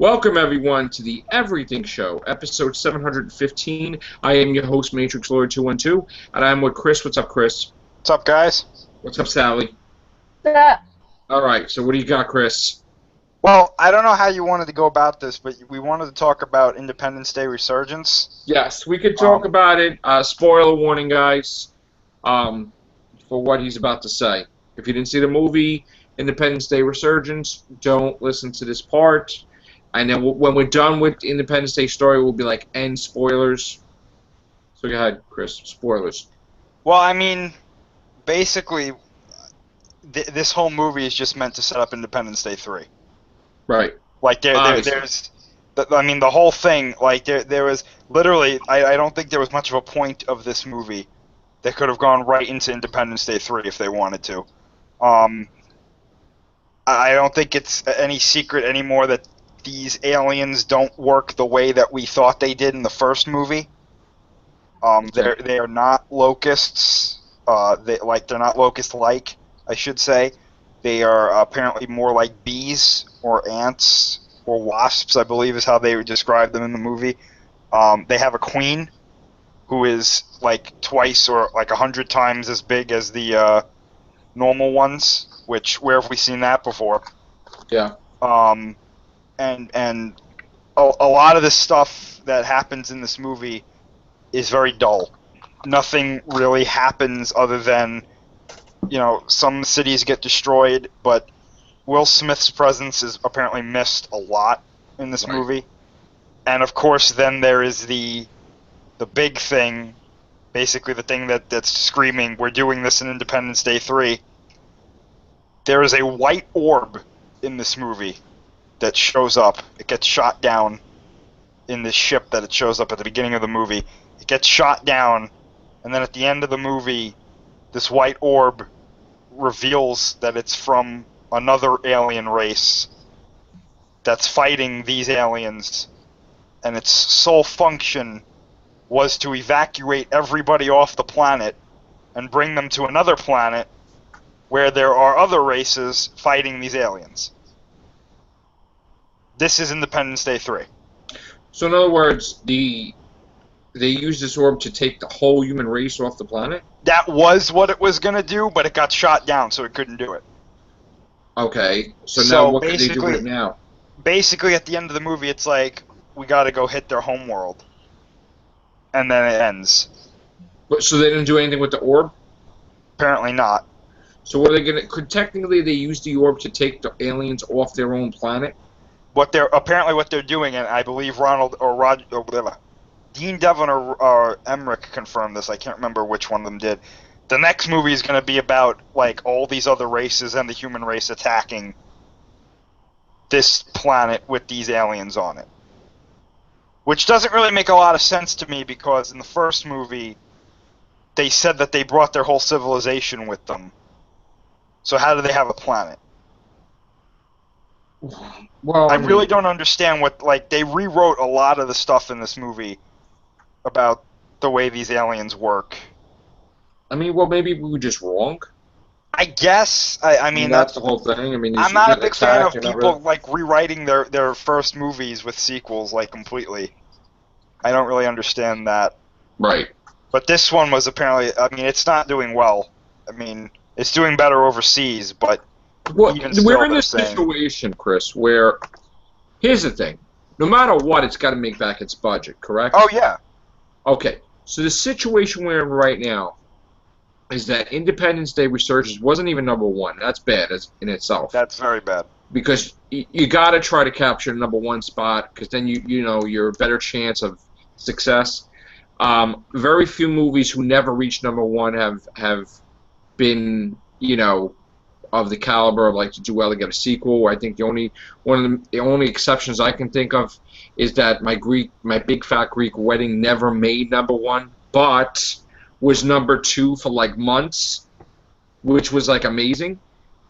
Welcome, everyone, to the Everything Show, episode 715. I am your host, Matrix Lord 212, and I'm with Chris. What's up, Chris? What's up, guys? What's up, Sally? What's up? All right, so what do you got, Chris? Well, I don't know how you wanted to go about this, but we wanted to talk about Independence Day Resurgence. Yes, we could talk about it. Spoiler warning, guys, for what he's about to say. If you didn't see the movie Independence Day Resurgence, don't listen to this part. And then when we're done with Independence Day story, we'll be like, end spoilers. So go ahead, Chris. Spoilers. Well, I mean, basically, this whole movie is just meant to set up Independence Day 3. Right. Like, there's... I mean, the whole thing, like, there was... Literally, I don't think there was much of a point of this movie that could have gone right into Independence Day 3 if they wanted to. I don't think it's any secret anymore that these aliens don't work the way that we thought they did in the first movie. They are not locusts. They're not locust-like, I should say. They are apparently more like bees or ants or wasps, I believe is how they would describe them in the movie. They have a queen who is like twice or like 100 times as big as the normal ones. Which, where have we seen that before? Yeah. And a lot of the stuff that happens in this movie is very dull. Nothing really happens other than, you know, some cities get destroyed, but Will Smith's presence is apparently missed a lot in this movie. And of course, then there is the big thing, basically the thing that's screaming, we're doing this in Independence Day 3. There is a white orb in this movie that shows up. It gets shot down in this ship that it shows up at the beginning of the movie. It gets shot down, and then at the end of the movie, this white orb reveals that it's from another alien race that's fighting these aliens, and its sole function was to evacuate everybody off the planet and bring them to another planet where there are other races fighting these aliens. This is Independence Day 3. So in other words, they used this orb to take the whole human race off the planet? That was what it was going to do, but it got shot down, so it couldn't do it. Okay, so now what can they do with it now? Basically, at the end of the movie, it's like, we got to go hit their home world. And then it ends. But, so they didn't do anything with the orb? Apparently not. So what are they going to... Could technically they use the orb to take the aliens off their own planet? What they're doing, and I believe Dean Devlin or Emmerich confirmed this. I can't remember which one of them did. The next movie is going to be about like all these other races and the human race attacking this planet with these aliens on it, which doesn't really make a lot of sense to me because in the first movie they said that they brought their whole civilization with them. So how do they have a planet? Well, I really don't understand what, like, they rewrote a lot of the stuff in this movie about the way these aliens work. I mean, well, maybe we were just wrong. I guess. I mean, that's the whole thing. I mean, I'm not a big fan of people, like, rewriting their first movies with sequels, like, completely. I don't really understand that. Right. But this one was apparently, I mean, it's not doing well. I mean, it's doing better overseas, but... Well, we're in this situation, Chris, where here's the thing: no matter what, it's got to make back its budget. Correct? Oh yeah. Okay, so the situation we're in right now is that Independence Day Resurgence wasn't even #1. That's bad in itself. That's very bad. Because you got to try to capture the #1 spot, because then you're a better chance of success. Very few movies who never reached #1 have been of the caliber of like to do well to get a sequel. I think the only exceptions I can think of is that my Big Fat Greek Wedding never made #1, but was #2 for like months, which was like amazing.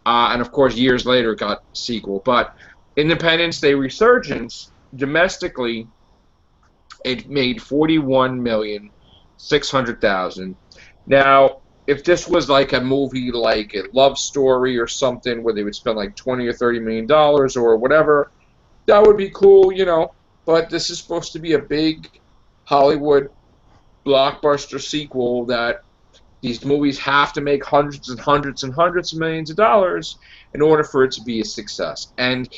And of course, years later, it got a sequel. But Independence Day Resurgence domestically, it made $41,600,000. Now, if this was like a movie like a love story or something where they would spend like $20 or $30 million or whatever, that would be cool, you know. But this is supposed to be a big Hollywood blockbuster sequel that these movies have to make hundreds and hundreds and hundreds of millions of dollars in order for it to be a success. And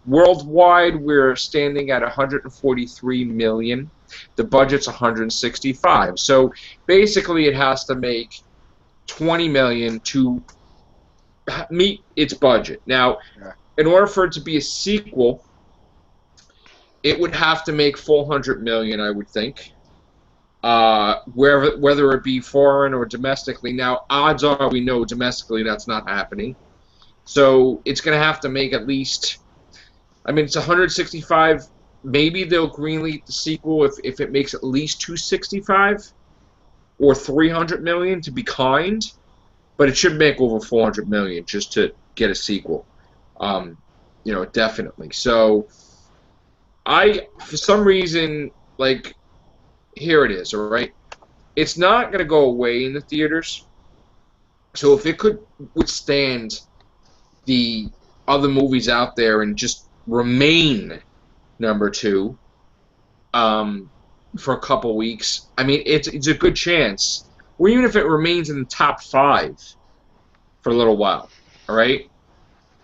worldwide, we're standing at 143 million. The budget's 165. So basically, it has to make 20 million to meet its budget. Now, in order for it to be a sequel, it would have to make 400 million, I would think. Whether it be foreign or domestically. Now, odds are we know domestically that's not happening. So it's going to have to make at least, I mean, it's 165. Maybe they'll greenlight the sequel if it makes at least 265 or 300 million to be kind. But it should make over 400 million just to get a sequel. You know, definitely. So for some reason, like, here it is, all right? It's not going to go away in the theaters. So if it could withstand the other movies out there and just remain number 2 for a couple weeks, I mean, it's a good chance. Or even if it remains in the top 5 for a little while, all right?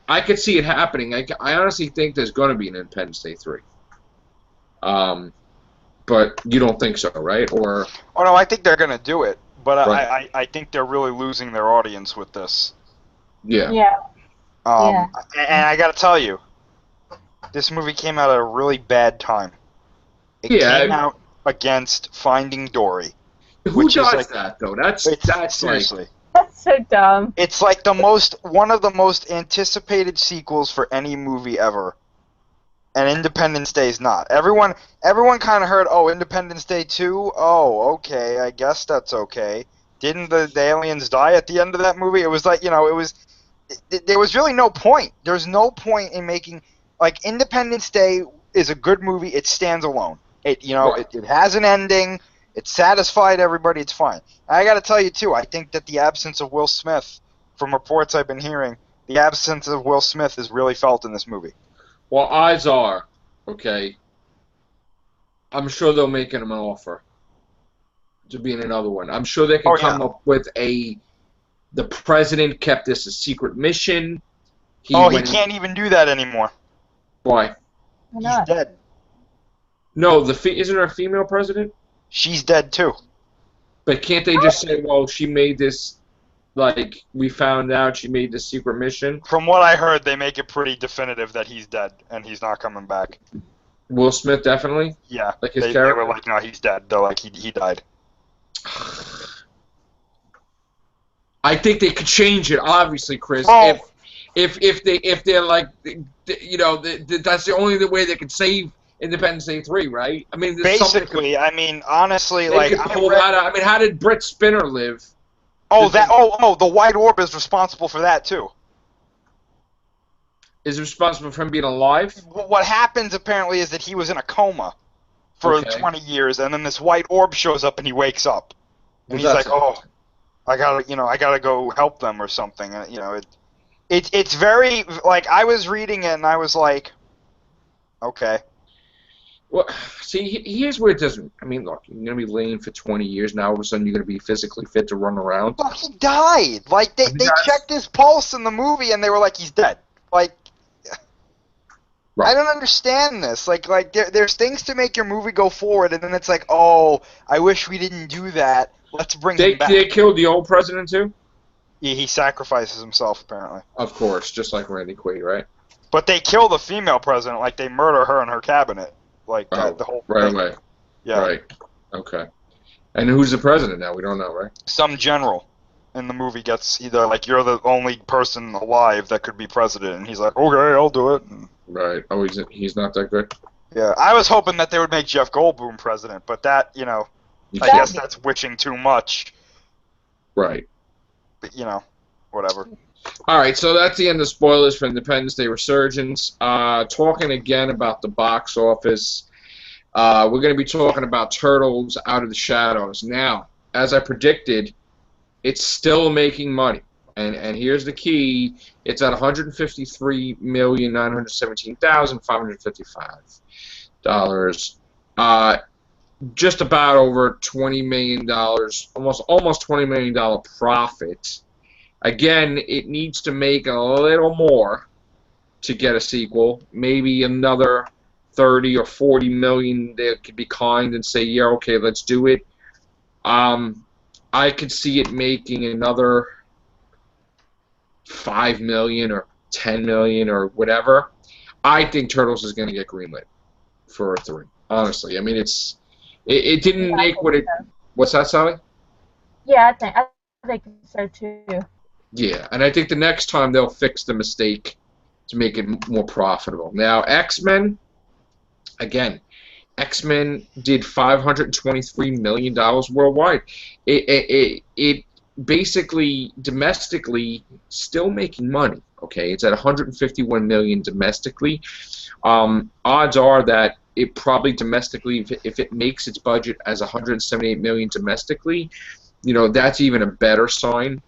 I could see it happening. I honestly think there's going to be an Independence Day 3. But you don't think so, right? Or oh no, I think they're gonna do it, but right. I think they're really losing their audience with this. Yeah. Yeah. And I gotta tell you, this movie came out at a really bad time. It came out against Finding Dory. Who does that though? That's seriously. Like, that's so dumb. It's like one of the most anticipated sequels for any movie ever. And Independence Day is not. Everyone kind of heard, oh, Independence Day 2? Oh, okay, I guess that's okay. Didn't the aliens die at the end of that movie? It was like, you know, there was really no point. There's no point in making, like, Independence Day is a good movie. It stands alone. It has an ending. It satisfied everybody. It's fine. And I got to tell you, too, I think that the absence of Will Smith, from reports I've been hearing, the absence of Will Smith is really felt in this movie. well, odds are, okay, I'm sure they'll make him an offer to be in another one. I'm sure they can come up with the president kept this a secret mission. He can't even do that anymore. Why? He's dead. No, isn't there a female president? She's dead too. But can't they just say, well, she made this, like, we found out she made this secret mission? From what I heard, they make it pretty definitive that he's dead and he's not coming back. Will Smith, definitely? Yeah. Like his they character? were like, no, he's dead. They're like, he died. I think they could change it, obviously, Chris. Oh. If they're like, you know, that's the only way they could save Independence Day 3, right? I mean, basically, I mean, honestly, like, I mean, how did Brett Spinner live? Oh, the White Orb is responsible for that too. Is responsible for him being alive? What happens apparently is that he was in a coma for 20 years, and then this White Orb shows up and he wakes up, and he's like, "Oh, I gotta go help them or something." And, you know, it's very, like, I was reading it and I was like, okay. Well, see, here's where it doesn't. I mean, look, you're gonna be laying for 20 years now. All of a sudden, you're gonna be physically fit to run around. But he died. Like they checked his pulse in the movie, and they were like, he's dead. Like, right. I don't understand this. Like there's things to make your movie go forward, and then it's like, oh, I wish we didn't do that. Let's bring him back. They killed the old president too. Yeah, he sacrifices himself apparently. Of course, just like Randy Quaid, right? But they kill the female president, like they murder her in her cabinet. Like, the whole right thing. away. Yeah. Right. Okay. And who's the president now? We don't know, right? Some general in the movie gets either, like, you're the only person alive that could be president, and he's like, okay, I'll do it. Right. Oh, he's not that good? Yeah. I was hoping that they would make Jeff Goldblum president, but that, you know, I guess that's wishing too much. Right. But, you know, whatever. All right, so that's the end of spoilers for Independence Day Resurgence. Talking again about the box office, we're going to be talking about Turtles Out of the Shadows. Now, as I predicted, it's still making money. And here's the key: it's at $153,917,555. Just about over $20 million, almost $20 million profit. Again, it needs to make a little more to get a sequel. Maybe another 30 or 40 million. They could be kind and say, yeah, okay, let's do it. I could see it making another 5 million or 10 million or whatever. I think Turtles is going to get greenlit for a 3. Honestly, I mean, it didn't make what it. So. What's that, Sally? Yeah, I think so too. Yeah, and I think the next time they'll fix the mistake to make it more profitable. Now, X-Men, again, X-Men did $523 million worldwide. It basically, domestically, still making money. Okay, it's at $151 million domestically. Odds are that it probably domestically, if it makes its budget as $178 million domestically, that's even a better sign.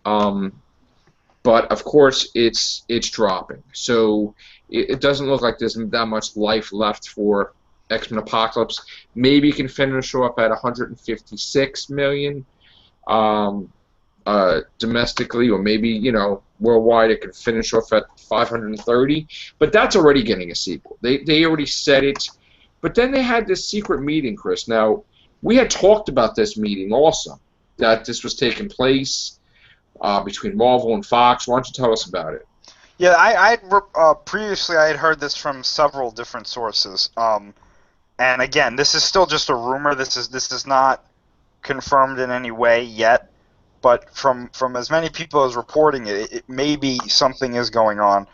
But of course, it's dropping. So it doesn't look like there's that much life left for XMen Apocalypse. Maybe it can finish up at $156 million domestically, or maybe worldwide it can finish off at 530. But that's already getting a sequel. They already said it. But then they had this secret meeting, Chris. Now, we had talked about this meeting also, that this was taking place between Marvel and Fox. Why don't you tell us about it? Yeah, previously I had heard this from several different sources. And again, this is still just a rumor. This is not confirmed in any way yet. But from as many people as reporting it maybe something is going on.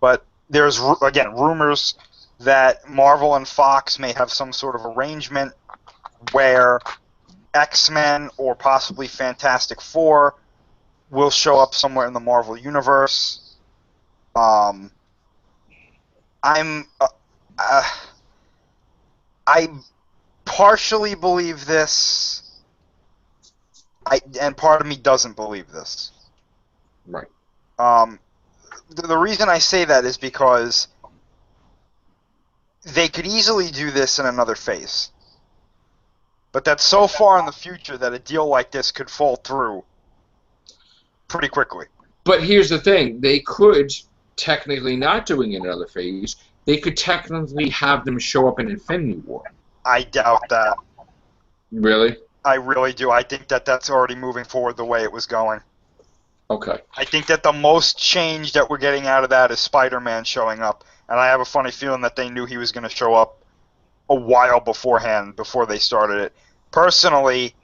But there's, again, rumors that Marvel and Fox may have some sort of arrangement where X-Men or possibly FantasticFour will show up somewhere in the Marvel universe. I partially believe this, and part of me doesn't believe this. Right. The reason I say that is because they could easily do this in another phase. But that's so far in the future that a deal like this could fall through pretty quickly. But here's the thing. They could, technically not doing another phase, they could technically have them show up in Infinity War. I doubt that. Really? I really do. I think that that's already moving forward the way it was going. Okay. I think that the most change that we're getting out of that is SpiderMan showing up. And I have a funny feeling that they knew he was going to show up a while beforehand, before they started it. Personally,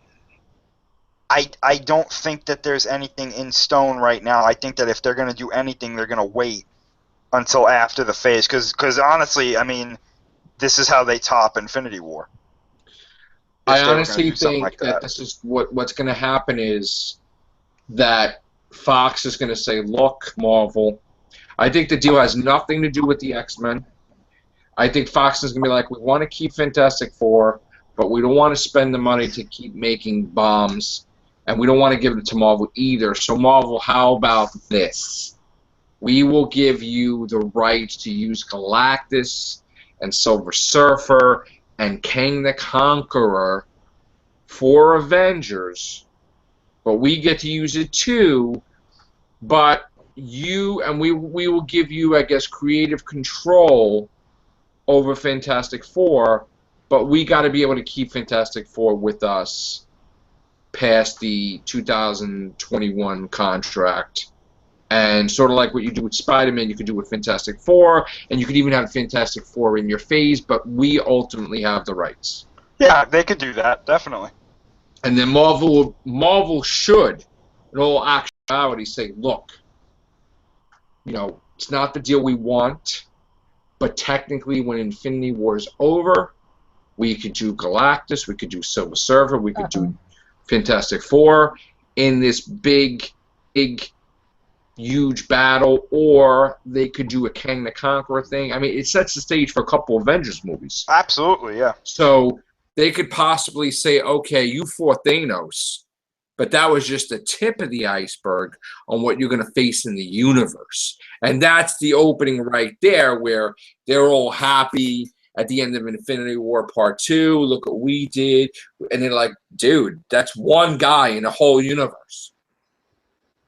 I don't think that there's anything in stone right now. I think that if they're going to do anything, they're going to wait until after the phase. Because honestly, I mean, this is how they top Infinity War. I honestly think that this is what's going to happen is that Fox is going to say, look, Marvel, I think the deal has nothing to do with the X-Men. I think Fox is going to be like, we want to keep Fantastic Four, but we don't want to spend the money to keep making bombs, and we don't want to give it to Marvel either. So Marvel, how about this? We will give you the right to use Galactus and Silver Surfer and Kang the Conqueror for Avengers, but we get to use it too, but we will give you, I guess, creative control over Fantastic Four, but we got to be able to keep Fantastic Four with us past the 2021 contract. And sort of like what you do with Spider-Man, you could do with Fantastic Four, and you could even have Fantastic Four in your phase, but we ultimately have the rights. Yeah, they could do that, definitely. And then Marvel should, in all actuality, say, look, it's not the deal we want, but technically when Infinity War is over, we could do Galactus, we could do Silver Surfer, we could do Fantastic Four in this big, huge battle, or they could do a Kang the Conqueror thing. I mean, it sets the stage for a couple Avengers movies. Absolutely, yeah. So they could possibly say, okay, you fought Thanos, But that was just the tip of the iceberg on what you're going to face in the universe. And that's the opening right there, where they're all happy at the end of Infinity War Part 2. Look what we did. And they're like, dude, that's one guy in the whole universe.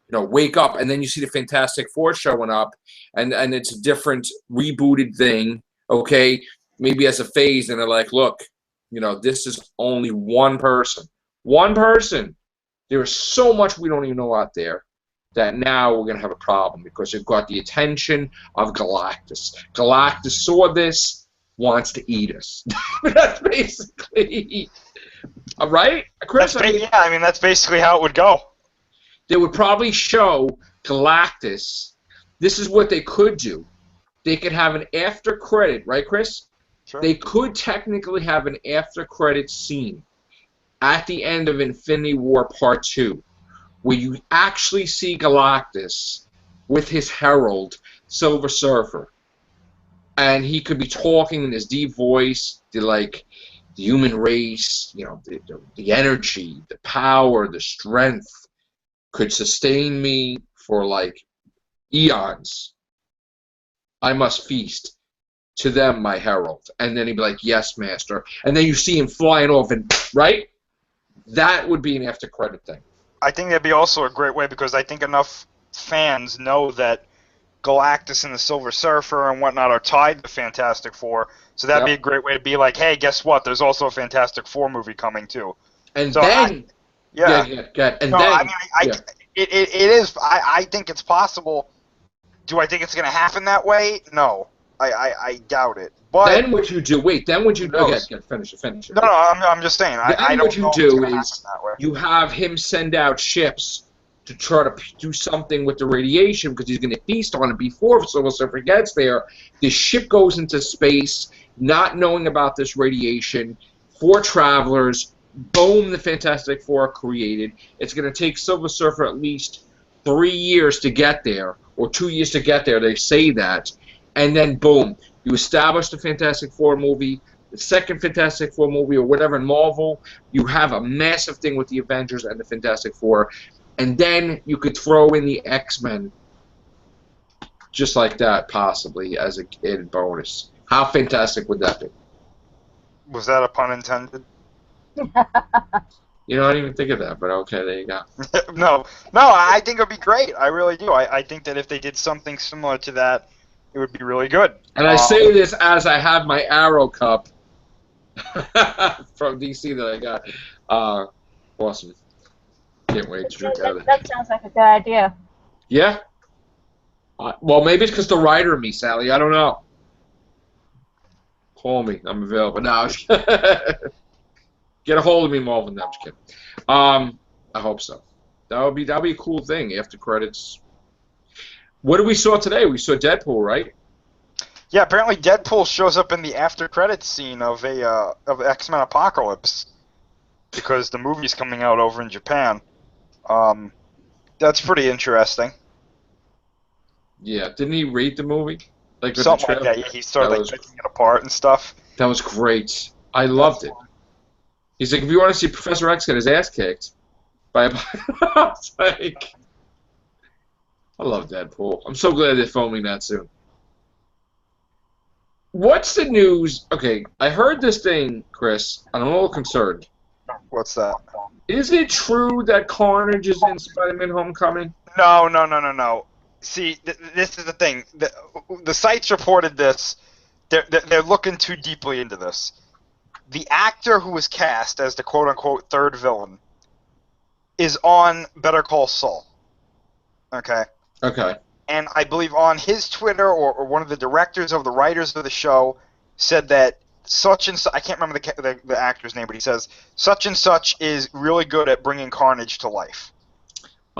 You know, wake up. And then you see the Fantastic Four showing up, and it's a different rebooted thing, okay? Maybe as a phase, and they're like, look, you know, this is only one person. One person. There is so much we don't even know out there that now we're going to have a problem because they've got the attention of Galactus. Galactus saw this, wants to eat us. That's basically... right? Chris? Yeah, I mean, that's basically how it would go. They would probably show Galactus. This is what they could do. They could have an after credit, right, Chris? Sure. They could technically have an after credit scene at the end of Infinity War Part 2, where you actually see Galactus with his herald, Silver Surfer. And he could be talking in his deep voice, the human race, you know, the energy, the power, the strength could sustain me for, like, eons. I must feast. To them, my herald. And then he'd be like, yes, master. And then you see him flying off, and right? That would be an after credit thing. I think that'd be also a great way, because I think enough fans know that Galactus and the Silver Surfer and whatnot are tied to Fantastic Four. So that'd be a great way to be like, hey, guess what? There's also a Fantastic Four movie coming too. And so then, it is. I think it's possible. Do I think it's going to happen that way? No, I doubt it. But then what you do? Wait. Then what you do? Okay, finish it. No, I'm just saying. I don't know. What you do is you have him send out ships to try to do something with the radiation, because he's going to feast on it before Silver Surfer gets there. The ship goes into space, not knowing about this radiation. 4 travelers. Boom! The Fantastic Four are created. It's going to take Silver Surfer at least 3 years to get there, or 2 years to get there. They say that. And then, boom, you establish the Fantastic Four movie, the second Fantastic Four movie, or whatever in Marvel. You have a massive thing with the Avengers and the Fantastic Four. And then you could throw in the X-Men just like that, possibly, as a added bonus. How fantastic would that be? Was that a pun intended? You know, I didn't even think of that, but okay, there you go. No, I think it would be great. I really do. I think that if they did something similar to that, it would be really good. And I say this as I have my Arrow Cup from DC that I got. Awesome. Can't wait to drink out of it. That sounds like a good idea. Yeah? Well, maybe it's because the writer of me, Sally. I don't know. Call me. I'm available. No, get a hold of me, Marvin. No, I'm just kidding. I hope so. That'll be a cool thing after credits. What did we saw today? We saw Deadpool, right? Yeah, apparently Deadpool shows up in the after credits scene of XMen Apocalypse, because the movie's coming out over in Japan. That's pretty interesting. Yeah, didn't he read the movie? Like something like that. Yeah, he started picking it apart and stuff. That was great. I loved it. He's like, if you want to see Professor X get his ass kicked by a... It's like, I love Deadpool. I'm so glad they're filming that soon. What's the news? Okay, I heard this thing, Chris, and I'm a little concerned. What's that? Is it true that Carnage is in Spider-Man Homecoming? No. See, this is the thing. The sites reported this. They're looking too deeply into this. The actor who was cast as the quote-unquote third villain is on Better Call Saul. Okay? Okay. And I believe on his Twitter, or one of the directors of the writers of the show said that such and such, I can't remember the actor's name, but he says, such and such is really good at bringing Carnage to life.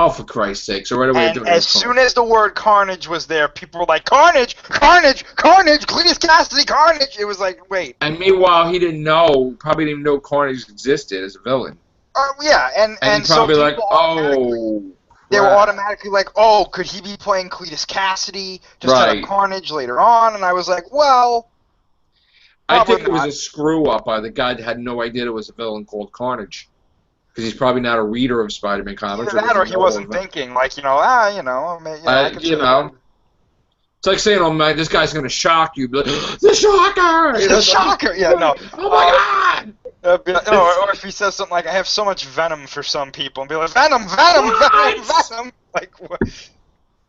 Oh, for Christ's sake. So right away... And as soon as the word Carnage was there, people were like, Carnage! Cletus Cassidy, Carnage! It was like, wait. And meanwhile, he probably didn't know Carnage existed as a villain. Yeah, and so probably like, they were automatically like, oh, could he be playing Cletus Cassidy to set up Carnage later on? And I was like, well... I think it was a screw-up by the guy that had no idea there was a villain called Carnage. because he's probably not a reader of Spider-Man comics. Either that or he wasn't thinking, like, I could you know. It's like saying, "Oh man, this guy's gonna shock you." Be like, the shocker! You know, The shocker! Yeah, no. Oh my god! Or if he says something like, "I have so much venom for some people," and be like, "Venom, venom, venom, venom!" Like, what?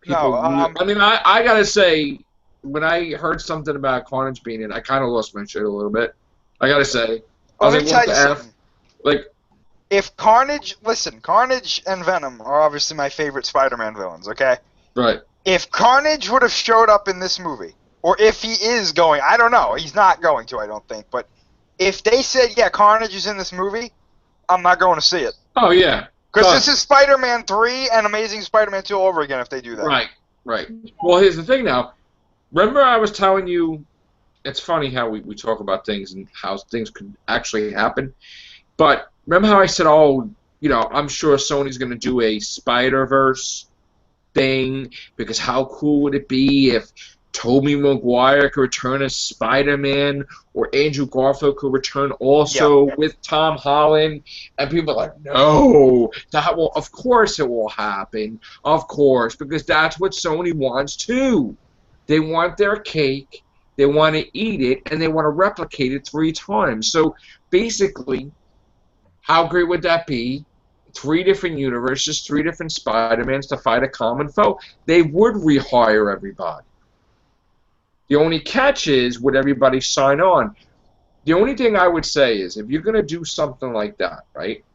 People, No. I mean, I gotta say, when I heard something about Carnage being in, I kind of lost my shit a little bit. I gotta say, I was Let me like, tell what you the F? something. Like, If Carnage and Venom are obviously my favorite Spider-Man villains, okay? right. If Carnage would have showed up in this movie, or if he is going, I don't know, he's not going to, I don't think, but if they said, yeah, Carnage is in this movie, I'm not going to see it. Oh yeah. Because this is Spider-Man 3 and Amazing Spider-Man 2 all over again if they do that. Right. Well, here's the thing now. Remember I was telling you, it's funny how we talk about things and how things could actually happen. But remember how I said, I'm sure Sony's going to do a Spider-Verse thing, because how cool would it be if Tobey Maguire could return as Spider-Man, or Andrew Garfield could return also with Tom Holland? And people are like, no, of course it will happen. Of course, because that's what Sony wants too. They want their cake, they want to eat it, and they want to replicate it 3 times. So basically, how great would that be? 3 different universes, 3 different Spider-Mans to fight a common foe. They would rehire everybody. The only catch is, would everybody sign on? The only thing I would say is, if you're going to do something like that, right,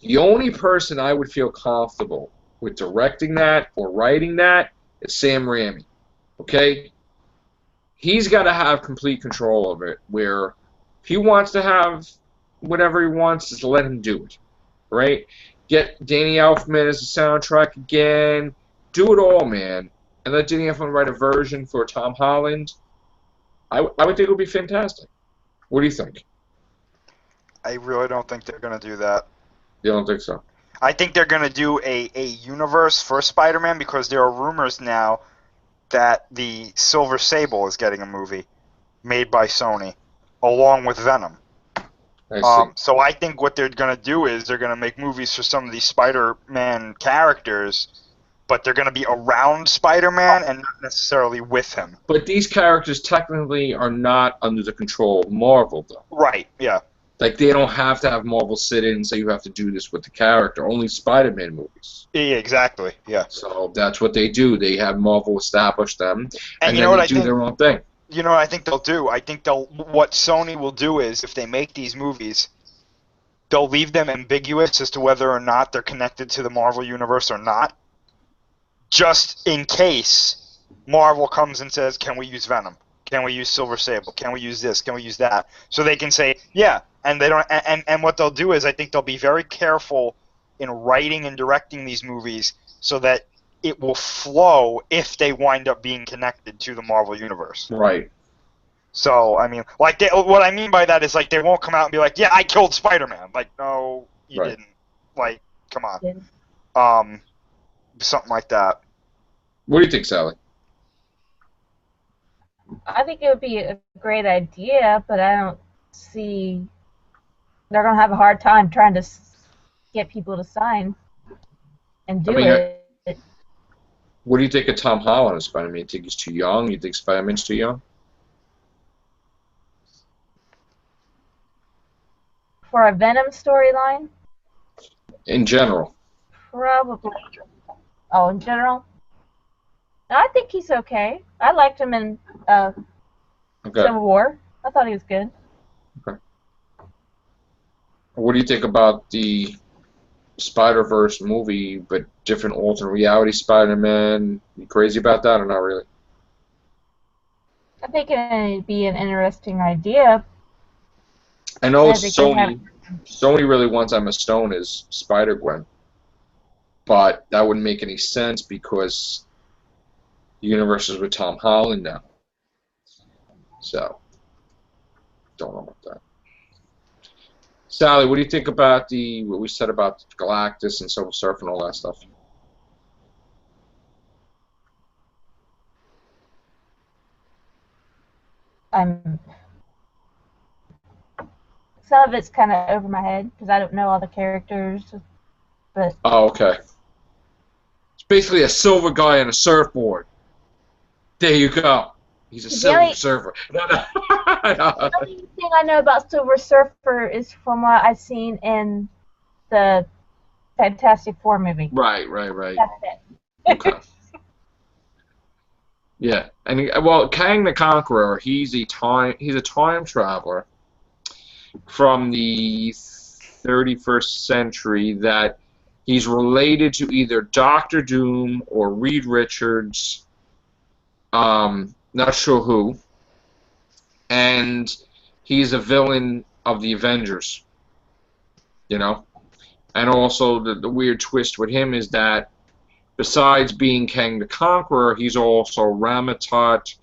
the only person I would feel comfortable with directing that or writing that is Sam Raimi. Okay? He's got to have complete control of it, where if he wants to have whatever he wants, just let him do it. Right? Get Danny Elfman as the soundtrack again. Do it all, man. And let Danny Elfman write a version for Tom Holland. I would think it would be fantastic. What do you think? I really don't think they're going to do that. You don't think so? I think they're going to do a universe for Spider-Man, because there are rumors now that the Silver Sable is getting a movie made by Sony, along with Venom. So I think what they're going to do is they're going to make movies for some of these Spider-Man characters, but they're going to be around Spider-Man and not necessarily with him. But these characters technically are not under the control of Marvel, though. Right, yeah. Like, they don't have to have Marvel sit in and say you have to do this with the character. Only Spider-Man movies. Yeah, exactly, yeah. So that's what they do. They have Marvel establish them, and you then know they do their own thing. You know what I think they'll do? I think what Sony will do is, if they make these movies, they'll leave them ambiguous as to whether or not they're connected to the Marvel Universe or not, just in case Marvel comes and says, can we use Venom? Can we use Silver Sable? Can we use this? Can we use that? So they can say, yeah, and they don't. And what they'll do is, I think they'll be very careful in writing and directing these movies so that it will flow if they wind up being connected to the Marvel Universe. Right. So, I mean, like, what I mean by that is, like, they won't come out and be like, yeah, I killed Spider-Man. Like, no, you didn't. Like, come on. Something like that. What do you think, Sally? I think it would be a great idea, but I don't see... They're going to have a hard time trying to get people to sign and do it. What do you think of Tom Holland as Spider-Man? You think he's too young? You think Spider-Man's too young? For a Venom storyline? In general. Probably. Oh, in general? I think he's okay. I liked him in Civil War. I thought he was good. Okay. What do you think about the Spider-Verse movie, but different alternate reality Spider-Man? You crazy about that or not really? I think it would be an interesting idea. I know Sony really wants Emma Stone as Spider-Gwen, but that wouldn't make any sense because the universe is with Tom Holland now. So, don't know about that. Sally, what do you think about what we said about Galactus and Silver Surfer and all that stuff? some of it's kind of over my head because I don't know all the characters. But Oh, okay. It's basically a silver guy on a surfboard. There you go. He's a silver surfer. No, no. The only thing I know about Silver Surfer is from what I've seen in the Fantastic Four movie. Right. That's it. Okay. Yeah, and Kang the Conqueror, he's a time traveler from the 31st century that he's related to either Doctor Doom or Reed Richards, not sure who, and he's a villain of the Avengers, you know? And also the weird twist with him is that besides being Kang the Conqueror, he's also Ramatot,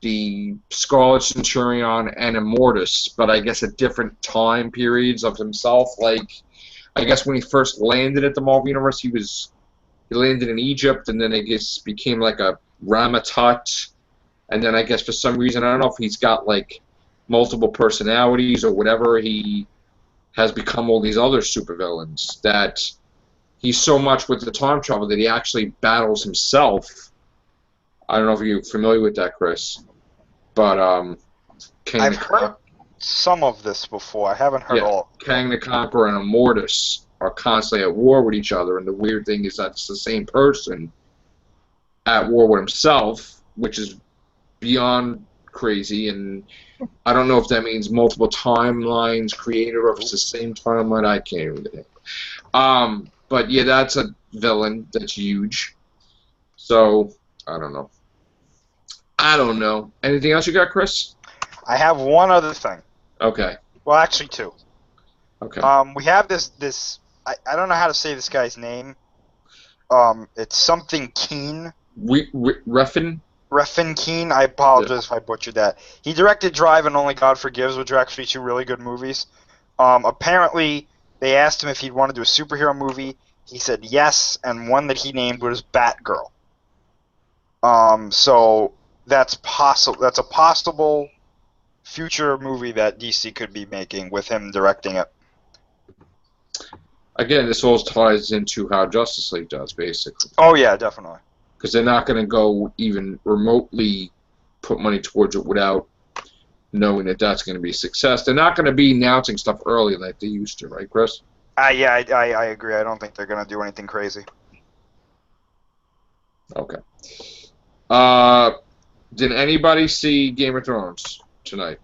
the Scarlet Centurion, and Immortus, but I guess at different time periods of himself. Like, I guess when he first landed at the Marvel Universe, he landed in Egypt, and then I guess became like a Ramatot, and then I guess for some reason, I don't know if he's got like multiple personalities or whatever, he has become all these other supervillains that he's so much with the time travel that he actually battles himself. I don't know if you're familiar with that, Chris, but I've heard some of this before. I haven't heard all. Kang the Conqueror and Immortus are constantly at war with each other, and the weird thing is that it's the same person at war with himself, which is beyond crazy, and I don't know if that means multiple timelines created or if it's the same timeline. I can't even think. But yeah, that's a villain that's huge. So, I don't know. Anything else you got, Chris? I have one other thing. Okay. Well, actually two. Okay. We have this I don't know how to say this guy's name. It's something Keen. Refn? Refn Keen. I apologize if I butchered that. He directed Drive and Only God Forgives, which are actually two really good movies. Apparently, they asked him if he'd want to do a superhero movie. He said yes, and one that he named was Batgirl. So that's possible. That's a possible future movie that DC could be making with him directing it. Again, this all ties into how Justice League does, basically. Oh yeah, definitely. Because they're not going to go even remotely put money towards it without knowing that that's going to be a success. They're not going to be announcing stuff early like they used to, right, Chris? Yeah, I agree. I don't think they're going to do anything crazy. Okay. Did anybody see Game of Thrones tonight?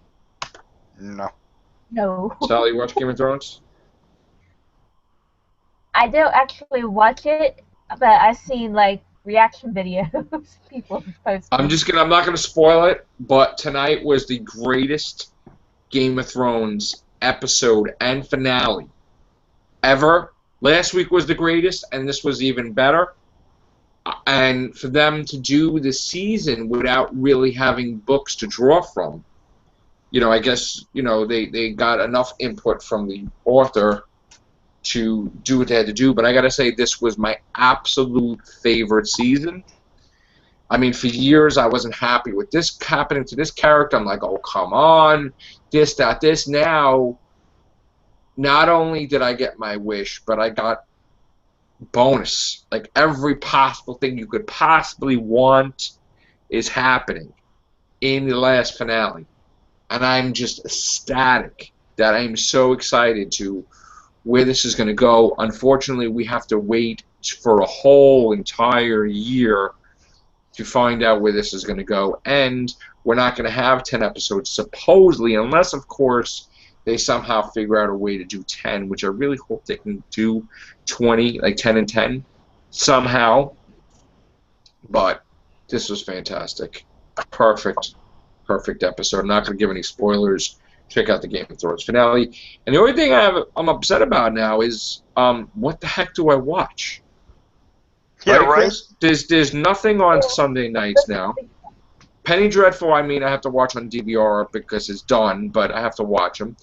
No. No. Sally, you watch Game of Thrones? I don't actually watch it, but I've seen like reaction videos people post. I'm not gonna spoil it, but tonight was the greatest Game of Thrones episode and finale ever. Last week was the greatest, and this was even better. And for them to do the season without really having books to draw from, I guess, they got enough input from the author to do what they had to do. But I gotta say, this was my absolute favorite season. I mean, for years I wasn't happy with this happening to this character. I'm like, oh, come on, this, that, this. Now, not only did I get my wish, but I got bonus. Like, every possible thing you could possibly want is happening in the last finale. And I'm just ecstatic that I'm so excited to where this is going to go. Unfortunately, we have to wait for a whole entire year to find out where this is going to go. And we're not going to have 10 episodes, supposedly, unless, of course, they somehow figure out a way to do 10, which I really hope they can do 20, like 10 and 10, somehow. But this was fantastic. Perfect episode. I'm not going to give any spoilers. Check out the Game of Thrones finale. And the only thing I'm upset about now is what the heck do I watch? Yeah, right. There's nothing on Sunday nights now. Penny Dreadful, I have to watch on DVR because it's done, but I have to watch them.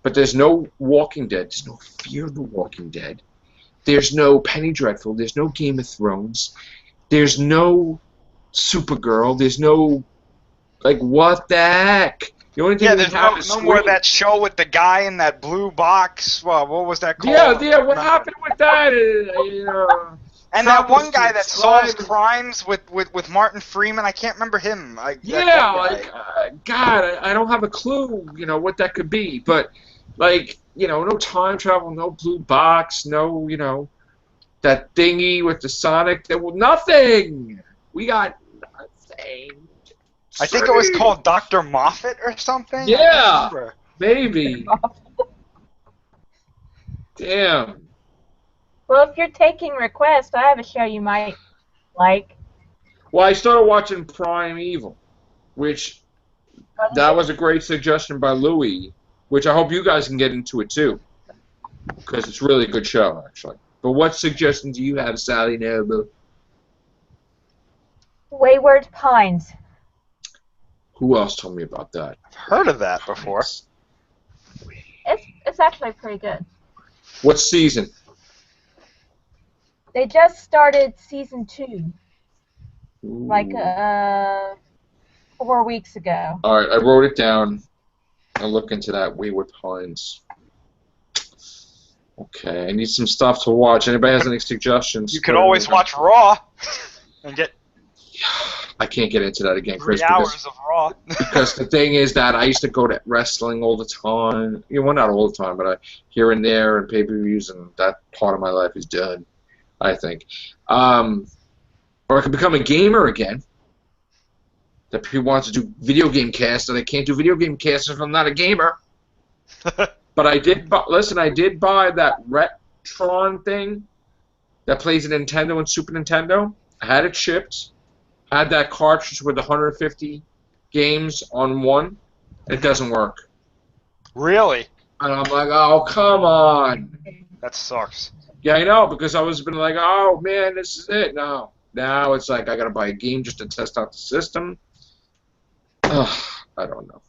But there's no Walking Dead. There's no Fear the Walking Dead. There's no Penny Dreadful. There's no Game of Thrones. There's no Supergirl. There's no, like, what the heck? The only thing Yeah, we there's have is no more of Scream. that show with the guy in that blue box. Well, what was that called? Yeah, what happened with that? And that one guy that solves Slime. crimes with Martin Freeman, I can't remember him. That Yeah, guy. like, God, I don't have a clue, what that could be. But, like, no time travel, no blue box, no, that thingy with the Sonic. There was nothing. We got nothing. I think it was called Dr. Moffat or something. Yeah, maybe. Damn. Well, if you're taking requests, I have a show you might like. Well, I started watching Prime Evil, which that was a great suggestion by Louis, which I hope you guys can get into it too, because it's really a good show, actually. But what suggestions do you have, Sally Noble? Wayward Pines. Who else told me about that? I've heard of that before. It's actually pretty good. What season? They just started season 2, Ooh. like 4 weeks ago. All right, I wrote it down. I'll look into that. Wayward Pines. Okay, I need some stuff to watch. Anybody has any suggestions? You could always watch Raw and get I can't get into that again, 3 Chris. hours of Raw. Because the thing is that I used to go to wrestling all the time. Well, not all the time, but here and there and pay-per-views, and that part of my life is done, I think. Or I could become a gamer again. That people want to do video game casts, and I can't do video game casts if I'm not a gamer. But I did buy that Retron thing that plays a Nintendo and Super Nintendo. I had it shipped. I had that cartridge with 150 games on one. It doesn't work. Really? And I'm like, oh, come on. That sucks. Yeah, I know, because I was been like, oh, man, this is it. No. Now it's like I got to buy a game just to test out the system. Ugh, I don't know.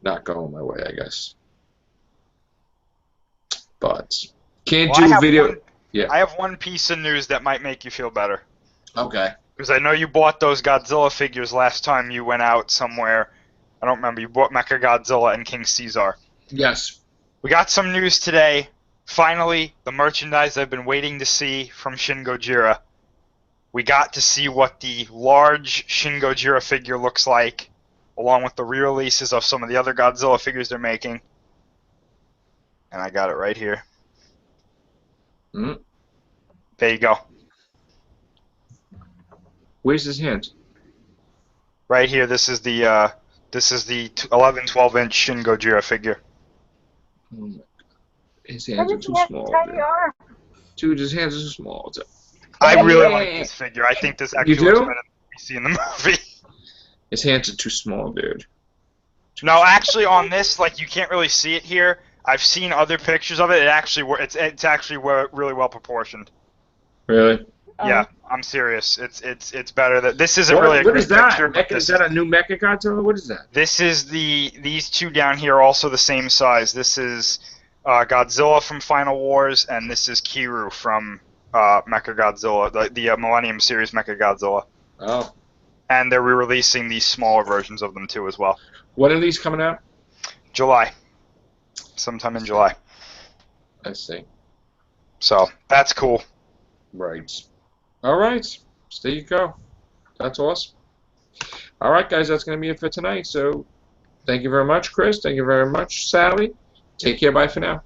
Not going my way, I guess. But can't do video. Yeah. I have one piece of news that might make you feel better. Okay. Because I know you bought those Godzilla figures last time you went out somewhere. I don't remember. You bought Mechagodzilla and King Caesar. Yes. We got some news today. Finally, the merchandise I've been waiting to see from Shin Gojira. We got to see what the large Shin Gojira figure looks like, along with the re-releases of some of the other Godzilla figures they're making. And I got it right here. Mm. There you go. Where's his hand? Right here. This is the 11-12 inch Shin Gojira figure. Oh my God. His hands are too small. Dude, his hands are too small. I really like this figure. I think this actually looks better than we see in the movie. His hands are too small, dude. No, actually, on this, like, you can't really see it here. I've seen other pictures of it. It's actually really well proportioned. Really? Yeah, I'm serious. It's better. This isn't really a what great is that? picture. Is that a new Mechagodzilla? What is that? This is these two down here are also the same size. This is Godzilla from Final Wars, and this is Kiru from Mechagodzilla, the Millennium Series Mechagodzilla. Oh. And they're re-releasing these smaller versions of them too as well. When are these coming out? July. Sometime in July. I see. So, that's cool. Right. All right. So there you go. That's awesome. All right, guys, that's going to be it for tonight. So thank you very much, Chris. Thank you very much, Sally. Take care. Bye for now.